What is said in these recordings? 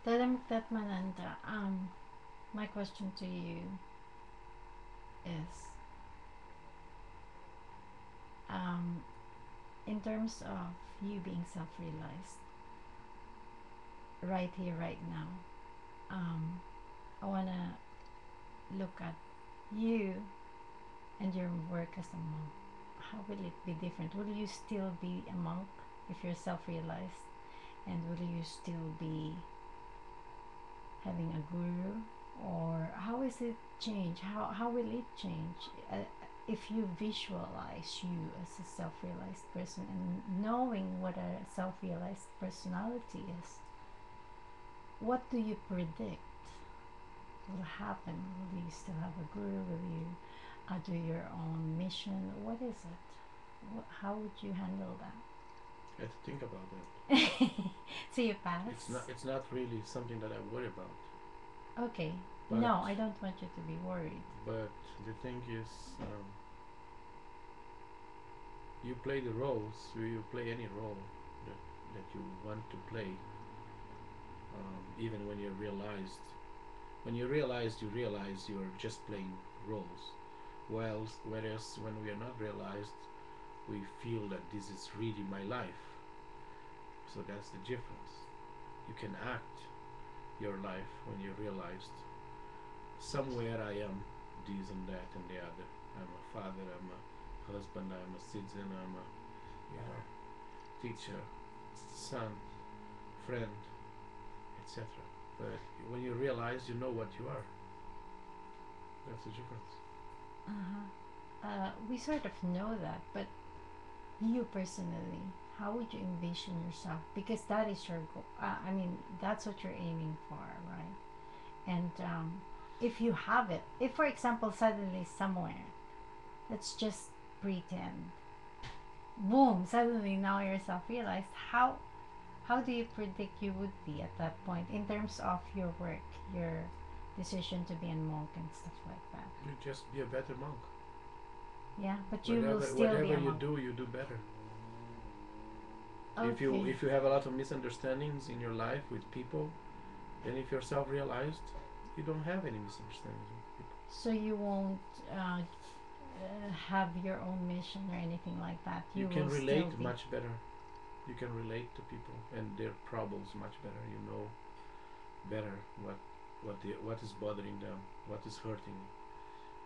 Mananda, my question to you is, um, in terms of you being self-realized, right here, right now, I wanna look at you and your work as a monk. How will it be different? Will you still be a monk if you're self-realized, and will you still be having a guru, or how is it change? How will it change if you visualize you as a self-realized person and knowing what a self-realized personality is? What do you predict will happen? Will you still have a guru? Will you do your own mission? What is it? How would you handle that? I have to think about that. So you pass? It's not really something that I worry about. Okay. But No, I don't want you to be worried. but the thing is, you play the roles. You play any role that you want to play. Even when you're realized, when you realize you're just playing roles. While whereas when we are not realized, we feel that this is really my life. So that's the difference. You can act your life when you realized somewhere I am this and that and the other. I'm a father, I'm a husband, I'm a citizen, I'm a, you know, teacher, son, friend, etc. But when you realize, you know what you are. That's the difference. We sort of know that, but you personally, how would you envision yourself? Because that is your goal. I mean, that's what you're aiming for, right? And if you have it, if for example, suddenly somewhere, let's just pretend, boom, suddenly now you're self-realized. How do you predict you would be at that point in terms of your work, your decision to be a monk and stuff like that? You just be a better monk. Yeah, but you will Whatever still be whatever a monk. you do better. Okay. If you have a lot of misunderstandings in your life with people, then if you're self-realized, you don't have any misunderstandings with people. So you won't have your own mission or anything like that. You You can will still relate be. much better. You can relate to people and their problems much better. You know better what is bothering them, what is hurting,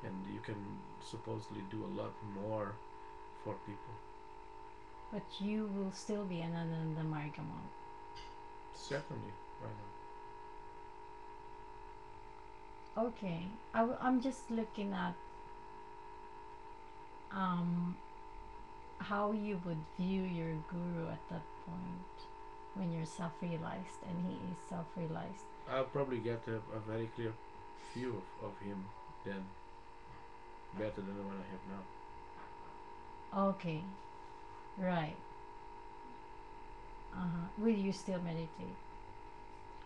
and you can supposedly do a lot more for people. But you will still be an Ananda Marga monk. Certainly, right Okay. I'm just looking at um, how you would view your guru at that point when you're self realized and he is self realized. now. I'll probably get a very clear view of him then, better than the one I have now. Okay. Right. Will you still meditate?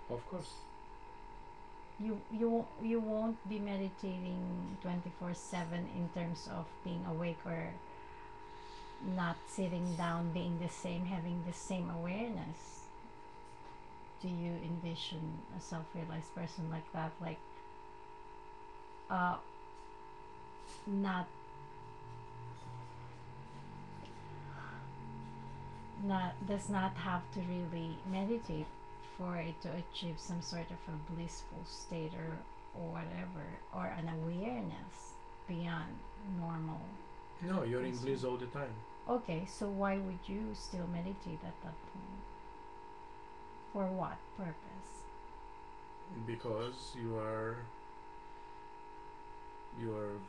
Of course. You won't be meditating 24/7 in terms of being awake or not sitting down, being the same, having the same awareness. Do you envision a self-realized person like that, like uh not not does not have to really meditate for it to achieve some sort of a blissful state or whatever, or an awareness beyond normal No, you're in person? bliss all the time Okay, so why would you still meditate at that point? For what purpose? because you are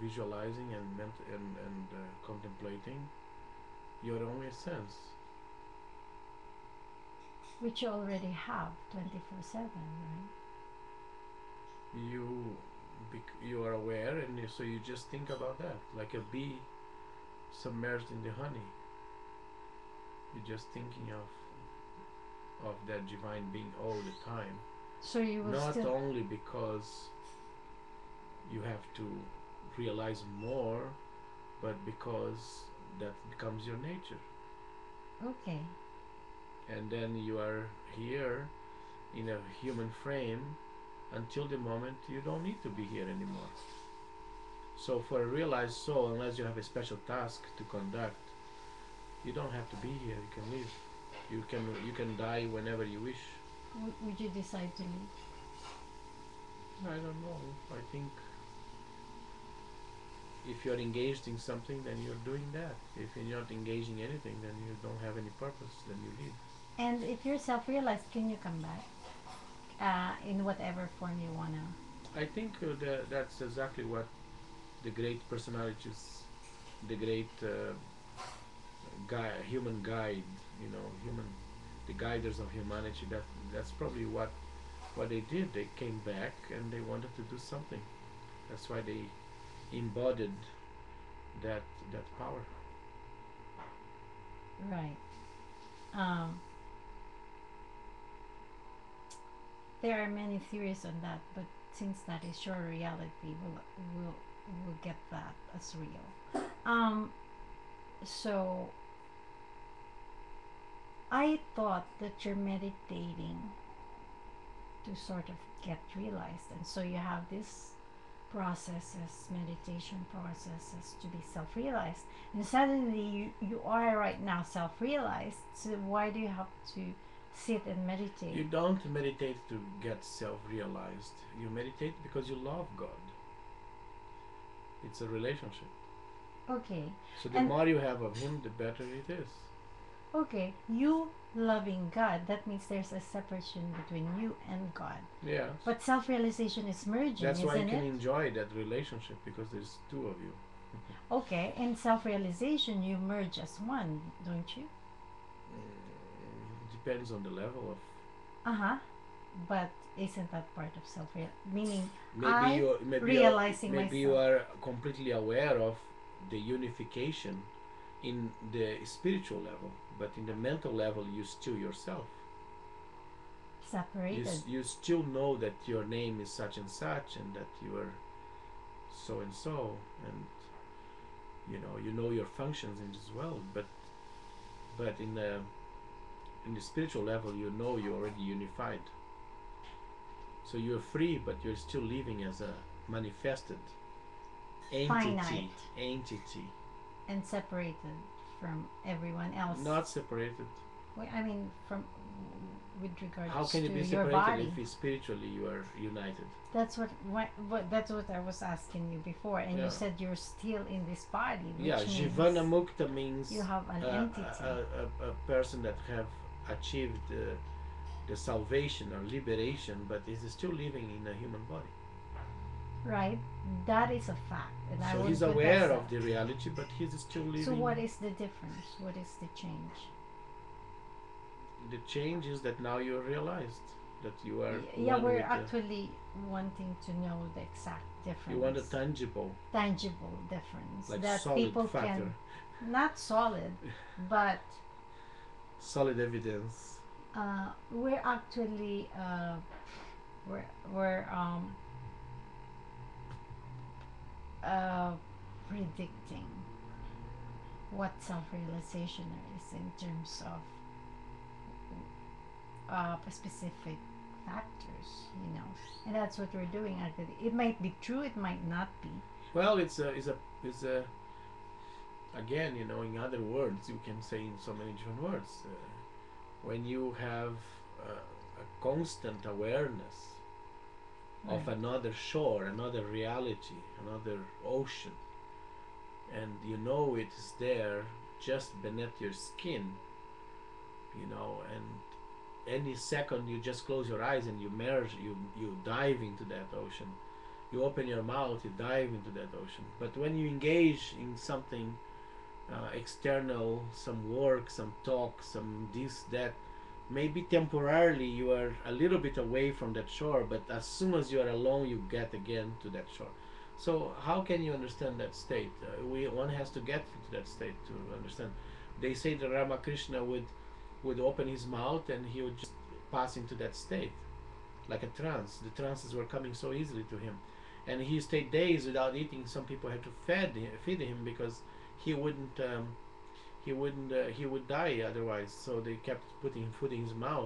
visualizing and contemplating your own essence. Which you already have 24/7, right? You you are aware, and so you just think about that, like a bee submerged in the honey. You're just thinking of that divine being all the time. So you will Not still. only because you have to realize more, but because that becomes your nature. Okay. And then you are here in a human frame until the moment you don't need to be here anymore. So for a realized soul, unless you have a special task to conduct, you don't have to be here. You can leave. You can die whenever you wish. Would you decide to leave? I don't know. I think if you're engaged in something, then you're doing that. If you're not engaging anything, then you don't have any purpose. Then you leave. And if you're self-realized, can you come back in whatever form you wanna? I think that's exactly what the great personalities, the great human guide, human, the guiders of humanity. That's probably what they did. They came back and they wanted to do something. That's why they embodied that that power. Right. Um, there are many theories on that, but since that is your reality, we'll get that as real. So I thought that you're meditating to sort of get realized, and so you have these processes, meditation processes to be self-realized, and suddenly you are right now self-realized. So why do you have to sit and meditate? You don't meditate to get self-realized. You meditate because you love God. It's a relationship. Okay. So the And more you have of Him, the better it is. okay, you loving God, that means there's a separation between you and God. Yes. But self-realization is merging, That's why you isn't can it? enjoy that relationship, because there's two of you. Okay, in self-realization you merge as one, don't you? Depends on the level of. Uh-huh. But isn't that part of self-real? Meaning, Maybe I you realizing maybe you myself. are completely aware of the unification in the spiritual level, but in the mental level you still yourself. Separated. You still know that your name is such and such, and that you are so and so, and you know your functions in this world, but in the spiritual level, you're already unified. So you're free, but you're still living as a manifested entity. Finite Entity, and separated from everyone else. not separated. I mean, from with How regards can you to be your separated body. if spiritually you are united? That's what I was asking you before, and you Yeah. said you're still in this body, Yeah, which Jivana means Mukta means you have an entity, a person that have achieved the salvation or liberation, but is still living in a human body. right? That is a fact, and I So won't he's contest aware that. of the reality, but he's still living. So what is the difference? What is the change? The change is that now you're realized that you are Yeah, one we're with the. actually wanting to know the exact You want a difference, tangible, tangible difference like that solid people factor, can, not solid, but solid evidence. we're actually we're uh, predicting what self-realization is in terms of specific factors, and that's what we're doing. Actually, it might be true, it might not be. Well, it's a again, in other words, you can say in so many different words. When you have a constant awareness of Right. another shore, another reality, another ocean, and you know it is there just beneath your skin, and any second you just close your eyes and you merge, you dive into that ocean. You open your mouth, you dive into that ocean. But when you engage in something external, some work, some talk, some this, that, maybe temporarily you are a little bit away from that shore, but as soon as you are alone, you get again to that shore. So how can you understand that state? One has to get into that state to understand. They say that Ramakrishna would open his mouth and he would just pass into that state, like a trance. The trances were coming so easily to him, and he stayed days without eating. Some people had to feed him because he wouldn't he would die otherwise. So they kept putting food in his mouth.